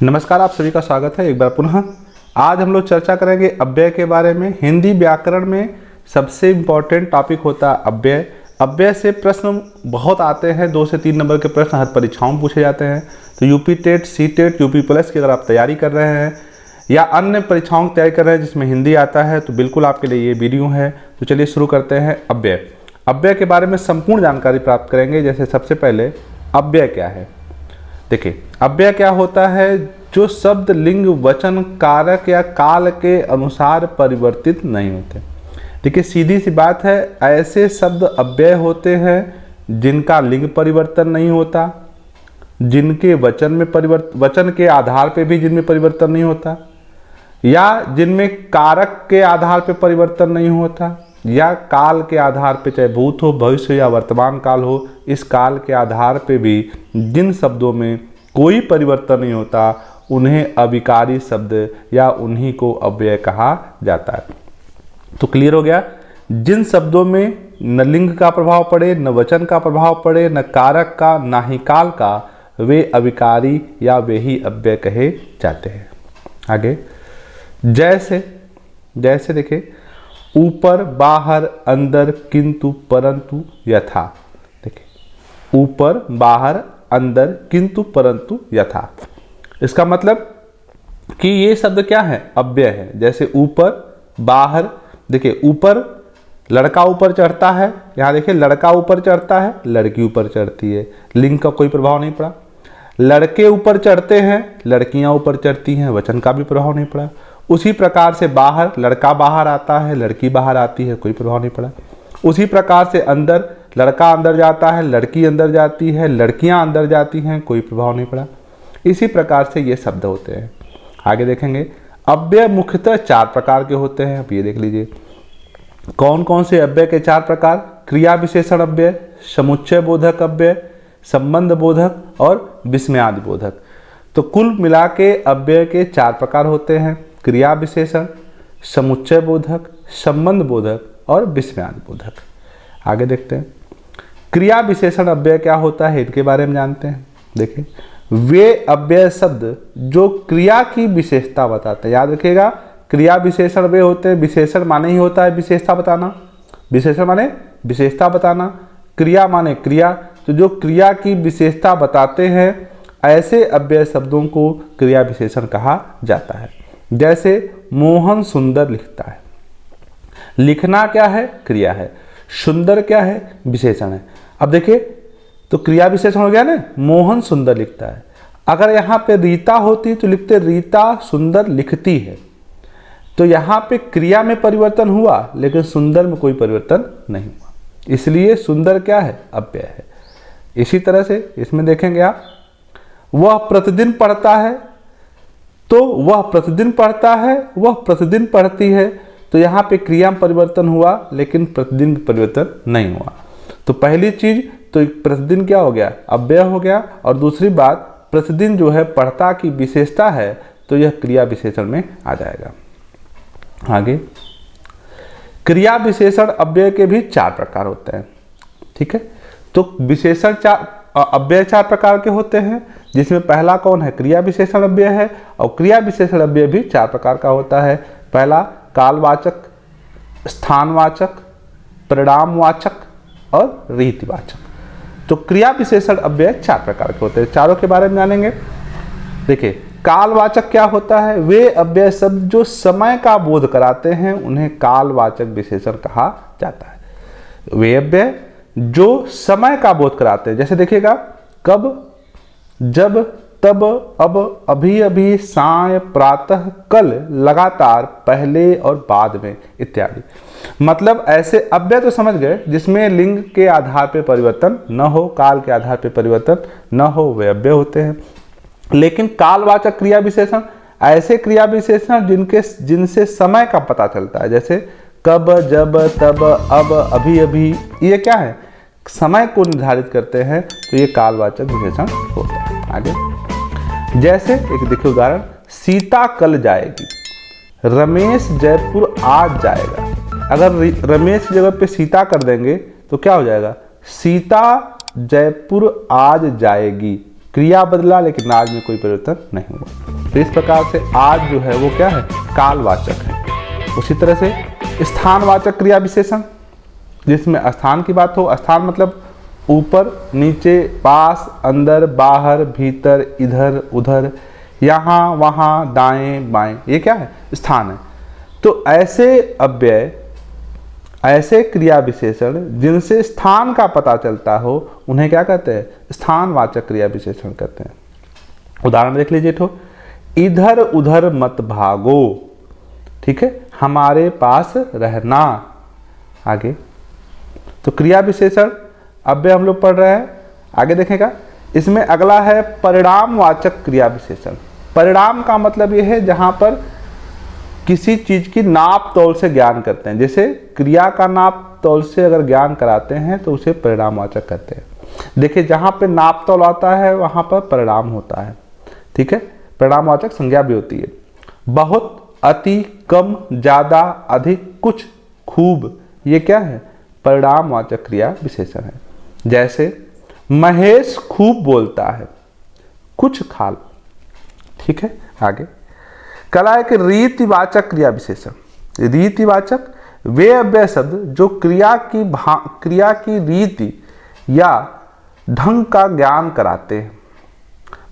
नमस्कार, आप सभी का स्वागत है एक बार पुनः। आज हम लोग चर्चा करेंगे अव्यय के बारे में। हिंदी व्याकरण में सबसे इम्पॉर्टेंट टॉपिक होता है अव्यय। अव्यय से प्रश्न बहुत आते हैं, 2 से 3 नंबर के प्रश्न हर परीक्षाओं में पूछे जाते हैं। तो UP TET, C TET, UP plus की अगर आप तैयारी कर रहे हैं या अन्य परीक्षाओं की तैयारी कर रहे हैं जिसमें हिंदी आता है तो बिल्कुल आपके लिए ये वीडियो है। तो चलिए शुरू करते हैं। अव्यय अव्यय के बारे में संपूर्ण जानकारी प्राप्त करेंगे। जैसे सबसे पहले अव्यय क्या है। देखिए, अव्यय क्या होता है? जो शब्द लिंग, वचन, कारक या काल के अनुसार परिवर्तित नहीं होते। देखिए, सीधी सी बात है, ऐसे शब्द अव्यय होते हैं जिनका लिंग परिवर्तन नहीं होता, जिनके वचन के आधार पे भी जिनमें परिवर्तन नहीं होता, या जिनमें कारक के आधार पे परिवर्तन नहीं होता, या काल के आधार पे, चाहे भूत हो, भविष्य या वर्तमान काल हो, इस काल के आधार पे भी जिन शब्दों में कोई परिवर्तन नहीं होता उन्हें अविकारी शब्द या उन्हीं को अव्यय कहा जाता है। तो क्लियर हो गया। जिन शब्दों में न लिंग का प्रभाव पड़े, न वचन का प्रभाव पड़े, न कारक का, न ही काल का, वे अविकारी या वे ही अव्यय कहे जाते हैं। आगे जैसे देखिए, ऊपर, बाहर, अंदर, किंतु, परंतु, यथा। देखिए, ऊपर, बाहर, अंदर, किंतु, परंतु, यथा। इसका मतलब कि ये शब्द क्या है? अव्यय है। जैसे ऊपर, बाहर। देखिए, ऊपर लड़का ऊपर चढ़ता है, यहाँ देखिए लड़का ऊपर चढ़ता है, लड़की ऊपर चढ़ती है, लिंग का कोई प्रभाव नहीं पड़ा। लड़के ऊपर चढ़ते हैं, लड़कियां ऊपर चढ़ती हैं, वचन का भी प्रभाव नहीं पड़ा। उसी प्रकार से बाहर, लड़का बाहर आता है, लड़की बाहर आती है, कोई प्रभाव नहीं पड़ा। उसी प्रकार से अंदर, लड़का अंदर जाता है, लड़की अंदर जाती है, लड़कियां अंदर जाती हैं, कोई प्रभाव नहीं पड़ा। इसी प्रकार से ये शब्द होते हैं। आगे देखेंगे, अव्यय मुख्यतः 4 प्रकार के होते हैं। अब ये देख लीजिए कौन कौन से अव्यय के 4 प्रकार। क्रिया विशेषण अव्यय, समुच्चय बोधक अव्यय, संबंध बोधक और विस्मयादि बोधक। तो कुल मिला के अव्यय के 4 प्रकार होते हैं। क्रिया विशेषण, समुच्चय बोधक, संबंध बोधक और विस्मयादि बोधक। आगे देखते हैं क्रिया विशेषण अव्यय क्या होता है, इनके बारे में जानते हैं। देखिए, वे अव्यय शब्द जो क्रिया की विशेषता बताते हैं। याद रखिएगा, क्रिया विशेषण वे होते हैं, विशेषण माने ही होता है विशेषता बताना, विशेषण माने विशेषता बताना, क्रिया माने क्रिया। तो जो क्रिया की विशेषता बताते हैं ऐसे अव्यय शब्दों को क्रिया विशेषण कहा जाता है। जैसे मोहन सुंदर लिखता है। लिखना क्या है? क्रिया है। सुंदर क्या है? विशेषण है। अब देखिए, तो क्रिया विशेषण हो गया ना, मोहन सुंदर लिखता है। अगर यहाँ पे रीता होती तो लिखते रीता सुंदर लिखती है। तो यहाँ पे क्रिया में परिवर्तन हुआ लेकिन सुंदर में कोई परिवर्तन नहीं हुआ, इसलिए सुंदर क्या है? अव्यय है। इसी तरह से इसमें देखेंगे आप, वह प्रतिदिन पढ़ता है, तो वह प्रतिदिन पढ़ता है, वह प्रतिदिन पढ़ती है। तो यहाँ पे क्रिया में परिवर्तन हुआ लेकिन प्रतिदिन में परिवर्तन नहीं हुआ। तो पहली चीज तो प्रतिदिन क्या हो गया? अव्यय हो गया। और दूसरी बात, प्रतिदिन जो है पढ़ता की विशेषता है तो यह क्रिया विशेषण में आ जाएगा। आगे, क्रिया विशेषण अव्यय के भी 4 प्रकार होते हैं। ठीक है, तो विशेषण अव्यय 4 प्रकार के होते हैं, जिसमें पहला कौन है? क्रिया विशेषण अव्यय है। और क्रिया विशेषण अव्यय भी 4 प्रकार का होता है। पहला कालवाचक, स्थानवाचक, परिणामवाचक और रीतिवाचक। तो क्रिया विशेषण अव्यय 4 प्रकार के होते हैं। चारों के बारे में जानेंगे। देखिए, कालवाचक क्या होता है? वे अव्यय शब्द जो समय का बोध कराते हैं उन्हें कालवाचक विशेषण कहा जाता है। वे अव्यय जो समय का बोध कराते हैं, जैसे देखिएगा, कब, जब, तब, अब, अभी अभी, साय, प्रातः, कल, लगातार, पहले और बाद में इत्यादि। मतलब ऐसे अव्यय तो समझ गए जिसमें लिंग के आधार पे परिवर्तन न हो, काल के आधार पे परिवर्तन न हो, वे अव्यय होते हैं। लेकिन कालवाचक क्रिया विशेषण ऐसे क्रिया विशेषण जिनसे समय का पता चलता है, जैसे कब, जब, तब, अब, अभी अभी, ये क्या है? समय को निर्धारित करते हैं, तो ये कालवाचक विशेषण होता है। आगे जैसे एक देखिए उदाहरण, सीता कल जाएगी, रमेश जयपुर आज जाएगा। अगर रमेश की जगह पे सीता कर देंगे तो क्या हो जाएगा? सीता जयपुर आज जाएगी। क्रिया बदला लेकिन आज में कोई परिवर्तन नहीं हुआ। तो इस प्रकार से आज जो है वो क्या है, कालवाचक है। उसी तरह से स्थानवाचक क्रिया विशेषण, जिसमें स्थान की बात हो, स्थान मतलब ऊपर नीचे, पास, अंदर, बाहर, भीतर, इधर उधर, यहाँ वहाँ, दाएं बाएं, ये क्या है, स्थान है। तो ऐसे अव्यय, ऐसे क्रिया विशेषण जिनसे स्थान का पता चलता हो, उन्हें क्या कहते हैं, स्थानवाचक क्रिया विशेषण कहते हैं। उदाहरण देख लीजिए, तो इधर उधर मत भागो, ठीक है, हमारे पास रहना। आगे तो क्रिया विशेषण अव्यय हम लोग पढ़ रहे हैं, आगे देखेगा। इसमें अगला है परिणामवाचक क्रिया विशेषण। परिणाम का मतलब यह है जहां पर किसी चीज की नाप तौल से ज्ञान करते हैं। जैसे क्रिया का नाप तौल से अगर ज्ञान कराते हैं तो उसे परिणामवाचक कहते हैं। देखिए, जहां पे नाप तौल आता है वहां पर परिणाम होता है, ठीक है। परिणामवाचक संज्ञा भी होती है। बहुत, अति, कम, ज्यादा, अधिक, कुछ, खूब, ये क्या है, परिणामवाचक क्रिया विशेषण है। जैसे महेश खूब बोलता है, कुछ खा लो, ठीक है। आगे कला एक रीतिवाचक क्रिया विशेषण। रीतिवाचक वे अव्यय शब्द जो क्रिया की रीति या ढंग का ज्ञान कराते हैं।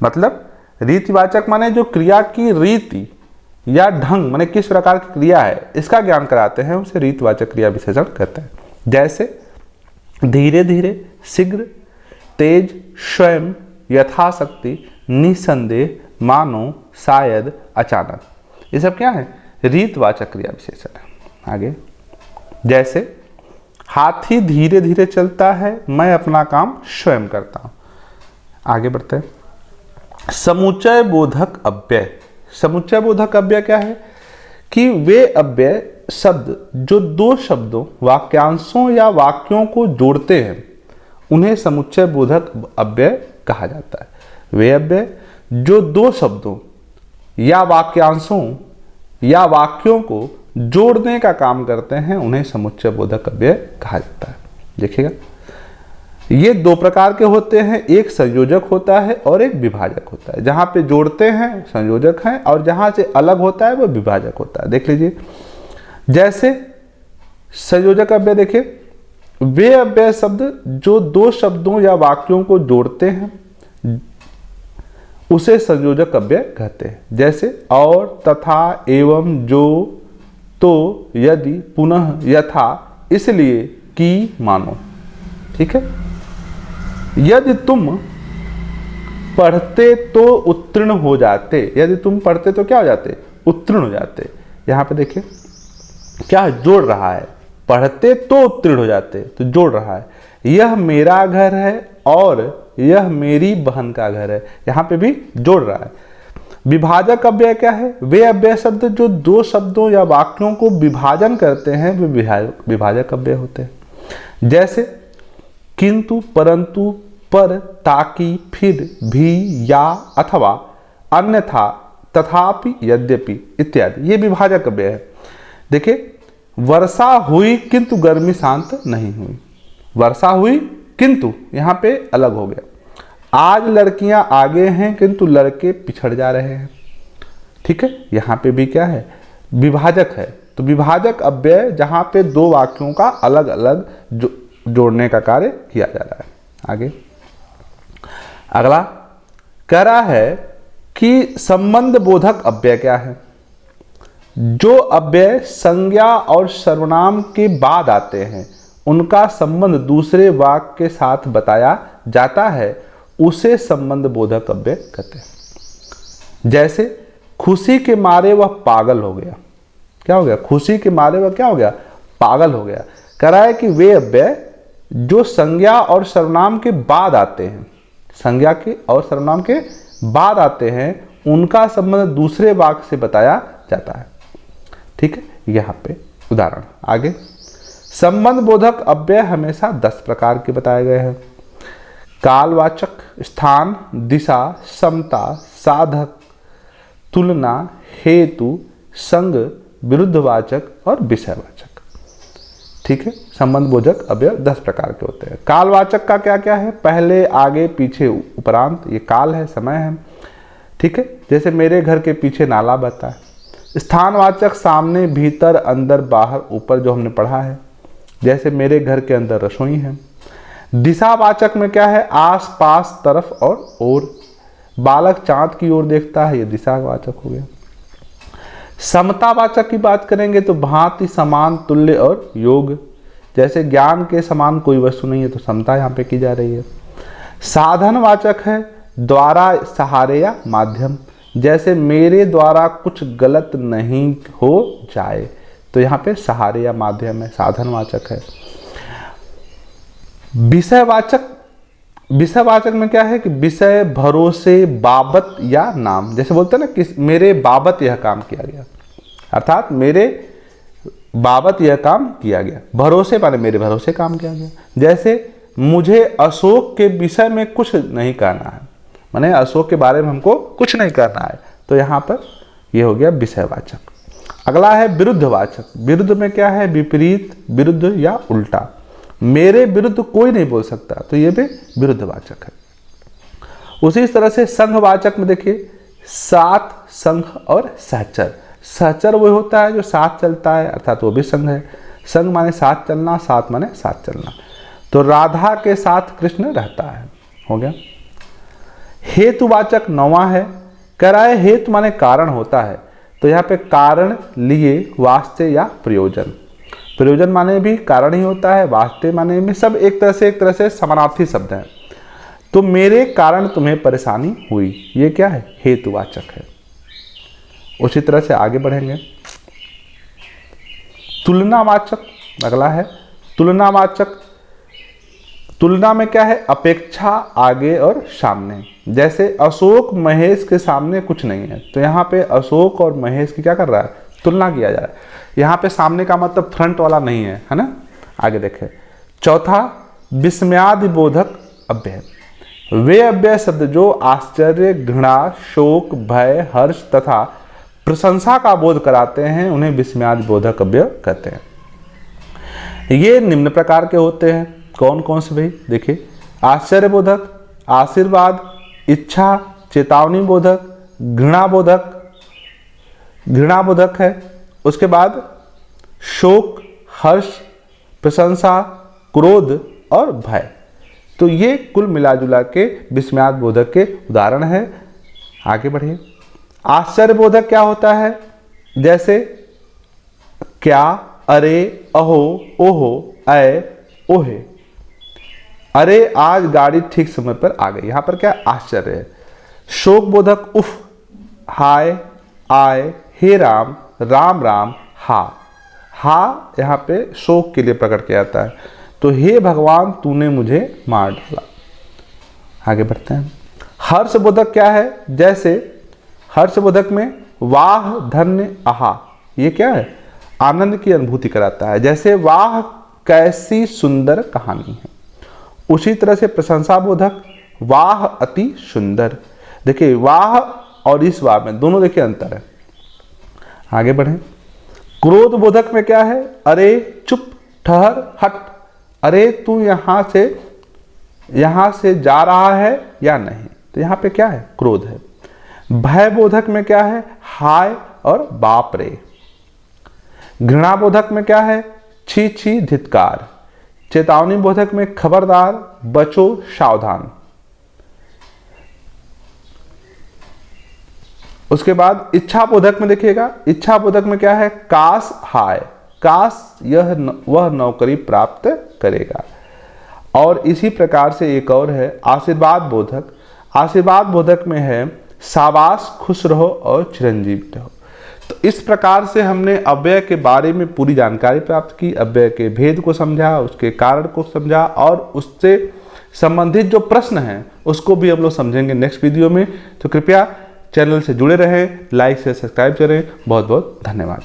मतलब रीतिवाचक माने जो क्रिया की रीति या ढंग माने किस प्रकार की क्रिया है इसका ज्ञान कराते हैं, उसे रीतिवाचक क्रिया विशेषण कहते हैं। जैसे धीरे धीरे, शीघ्र, तेज, स्वयं, यथाशक्ति, निसंदेह, मानो, शायद, अचानक, ये सब क्या है, रीतवाचक क्रिया विशेषण है। आगे जैसे हाथी धीरे धीरे चलता है, मैं अपना काम स्वयं करता हूं। आगे बढ़ते हैं। समुच्चय बोधक अव्यय। समुच्चय बोधक अव्यय क्या है कि वे अव्यय शब्द जो दो शब्दों, वाक्यांशों या वाक्यों को जोड़ते हैं, उन्हें समुच्चय बोधक अव्यय कहा जाता है। वे अव्यय जो दो शब्दों या वाक्यांशों या वाक्यों को जोड़ने का काम करते हैं, उन्हें समुच्चय बोधक अव्यय कहा जाता है। देखिएगा, ये दो प्रकार के होते हैं, एक संयोजक होता है और एक विभाजक होता है। जहां पे जोड़ते हैं संयोजक है और जहां से अलग होता है वो विभाजक होता है। देख लीजिए, जैसे संयोजक अव्यय, देखिए, वे अव्यय शब्द जो दो शब्दों या वाक्यों को जोड़ते हैं उसे संयोजक अव्यय कहते हैं। जैसे और, तथा, एवं, जो, तो, यदि, पुनः, यथा, इसलिए, कि, मानो, ठीक है। यदि तुम पढ़ते तो उत्तीर्ण हो जाते, यदि तुम पढ़ते तो क्या हो जाते, उत्तीर्ण हो जाते। यहां पे देखिए क्या जोड़ रहा है, पढ़ते तो उत्तीर्ण हो जाते, तो जोड़ रहा है। यह मेरा घर है और यह मेरी बहन का घर है, यहां पे भी जोड़ रहा है। विभाजक अव्यय क्या है, वे अव्यय शब्द जो दो शब्दों या वाक्यों को विभाजन करते हैं वे विभाजक अव्यय होते हैं। जैसे किंतु, परंतु, पर, ताकि, फिर, भी, या, अथवा, अन्यथा, तथापि, यद्यपि इत्यादि, ये विभाजक अव्यय है। देखिए, वर्षा हुई किंतु गर्मी शांत नहीं हुई। वर्षा हुई किंतु यहां पे अलग हो गया। आज लड़कियां आगे हैं किंतु लड़के पिछड़ जा रहे हैं, ठीक है। यहां पे भी क्या है, विभाजक है। तो विभाजक अव्यय जहां पे दो वाक्यों का अलग अलग जोड़ने का कार्य किया जा रहा है। आगे अगला कह रहा है कि संबंध बोधक अव्यय क्या है। जो अव्यय संज्ञा और सर्वनाम के बाद आते हैं, उनका संबंध दूसरे वाक्य के साथ बताया जाता है, उसे संबंध बोधक अव्यय कहते हैं। जैसे खुशी के मारे वह पागल हो गया। क्या हो गया, खुशी के मारे वह क्या हो गया, पागल हो गया। कह रहा है कि वे अव्यय जो संज्ञा और सर्वनाम के बाद आते हैं, संज्ञा के और सर्वनाम के बाद आते हैं, उनका संबंध दूसरे वाक्य से बताया जाता है, ठीक है। यहां पे उदाहरण आगे। संबंध बोधक अव्यय हमेशा 10 प्रकार के बताए गए हैं। कालवाचक, स्थान, दिशा, समता, साधक, तुलना, हेतु, संग, विरुद्धवाचक और विषयवाचक, ठीक है। संबंध बोधक अव्यय 10 प्रकार के होते हैं। कालवाचक का क्या क्या है? पहले, आगे, पीछे, उपरांत, ये काल है, समय है, ठीक है। जैसे मेरे घर के पीछे नाला बहता है। स्थानवाचक सामने, भीतर, अंदर, बाहर, ऊपर, जो हमने पढ़ा है। जैसे मेरे घर के अंदर रसोई है। दिशावाचक में क्या है? आस पास, तरफ और ओर। बालक चांद की ओर देखता है, ये दिशावाचक हो गया। समतावाचक की बात करेंगे तो भांति, समान, तुल्य और योग। जैसे ज्ञान के समान कोई वस्तु नहीं है तो समता यहाँ पे की जा रही है। साधनवाचक है द्वारा, सहारे या माध्यम। जैसे मेरे द्वारा कुछ गलत नहीं हो जाए तो यहाँ पे सहारे या माध्यम है, साधनवाचक है। विषयवाचक, विषयवाचक में क्या है कि विषय, भरोसे, बाबत या नाम। जैसे बोलते हैं ना कि मेरे बाबत यह काम किया गया, अर्थात मेरे बाबत यह काम किया गया। भरोसे माने मेरे भरोसे काम किया गया। जैसे मुझे अशोक के विषय में कुछ नहीं करना है, माने अशोक के बारे में हमको कुछ नहीं करना है, तो यहाँ पर यह हो गया विषयवाचक। अगला है विरुद्धवाचक। विरुद्ध में क्या है? विपरीत, विरुद्ध या उल्टा। मेरे विरुद्ध कोई नहीं बोल सकता तो ये भी विरुद्धवाचक है। उसी तरह से संघवाचक में देखिए साथ, संघ और सहचर। सहचर वो होता है जो साथ चलता है, अर्थात वो भी संघ है। संघ माने साथ चलना, साथ माने साथ चलना। तो राधा के साथ कृष्ण रहता है, हो गया। हेतुवाचक 9वां है। कह रहा है हेतु माने कारण होता है, तो यहाँ पे कारण, लिए, वास्ते या प्रयोजन। प्रयोजन माने भी कारण ही होता है, वास्ते माने में सब एक तरह से समानार्थी शब्द हैं। तो मेरे कारण तुम्हें परेशानी हुई, ये क्या है? हेतुवाचक है। उसी तरह से आगे बढ़ेंगे। तुलनावाचक अगला है। तुलनावाचक, तुलना में क्या है? अपेक्षा, आगे और सामने। जैसे अशोक महेश के सामने कुछ नहीं है, तो यहाँ पे अशोक और महेश की क्या कर रहा है? तुलना किया जा रहा है। यहाँ पे सामने का मतलब फ्रंट वाला नहीं है ना। आगे देखें। चौथा, विस्मयादि बोधक अव्यय। वे अव्यय शब्द जो आश्चर्य, घृणा, शोक, भय, हर्ष तथा प्रशंसा का बोध कराते हैं उन्हें विस्मयादि बोधक अव्यय कहते हैं। ये निम्न प्रकार के होते हैं। कौन कौन से भाई? देखिए, आश्चर्य बोधक, आशीर्वाद, इच्छा, चेतावनी बोधक, घृणा बोधक, घृणा बोधक है। उसके बाद शोक, हर्ष, प्रशंसा, क्रोध और भय। तो ये कुल मिलाजुला के विस्मयाद बोधक के उदाहरण है। आगे बढ़िए। आश्चर्य बोधक क्या होता है? जैसे क्या, अरे, अहो, ओहो, अय, ओहे। अरे आज गाड़ी ठीक समय पर आ गई, यहां पर क्या आश्चर्य है। शोक बोधक उफ, हाय, आय, हे राम, राम राम, हा यहाँ पे शोक के लिए प्रकट किया जाता है। तो हे भगवान तूने मुझे मार डाला। आगे बढ़ते हैं। हर्ष बोधक क्या है? जैसे हर्ष बोधक में वाह, धन्य, आहा, ये क्या है? आनंद की अनुभूति कराता है। जैसे वाह कैसी सुंदर कहानी है। उसी तरह से प्रशंसा बोधक वाह अति सुंदर। देखिए वाह और इस वाह में दोनों देखिए अंतर है। आगे बढ़े। क्रोध बोधक में क्या है? अरे चुप, ठहर, हट, अरे तू यहां से जा रहा है या नहीं, तो यहां पे क्या है? क्रोध है। भय बोधक में क्या है? हाय और बाप रे। घृणा बोधक में क्या है? छी छी, धिक्कार। चेतावनी बोधक में खबरदार, बचो, सावधान। उसके बाद इच्छा बोधक में देखिएगा, इच्छा बोधक में क्या है? काश, हाय, काश वह नौकरी प्राप्त करेगा। और इसी प्रकार से एक और है आशीर्वाद बोधक। आशीर्वाद बोधक में है शाबाश, खुश रहो और चिरंजीवी रहो। तो इस प्रकार से हमने अव्यय के बारे में पूरी जानकारी प्राप्त की, अव्यय के भेद को समझा, उसके कारण को समझा और उससे संबंधित जो प्रश्न हैं उसको भी हम लोग समझेंगे नेक्स्ट वीडियो में। तो कृपया चैनल से जुड़े रहें, लाइक से सब्सक्राइब करें। बहुत बहुत धन्यवाद।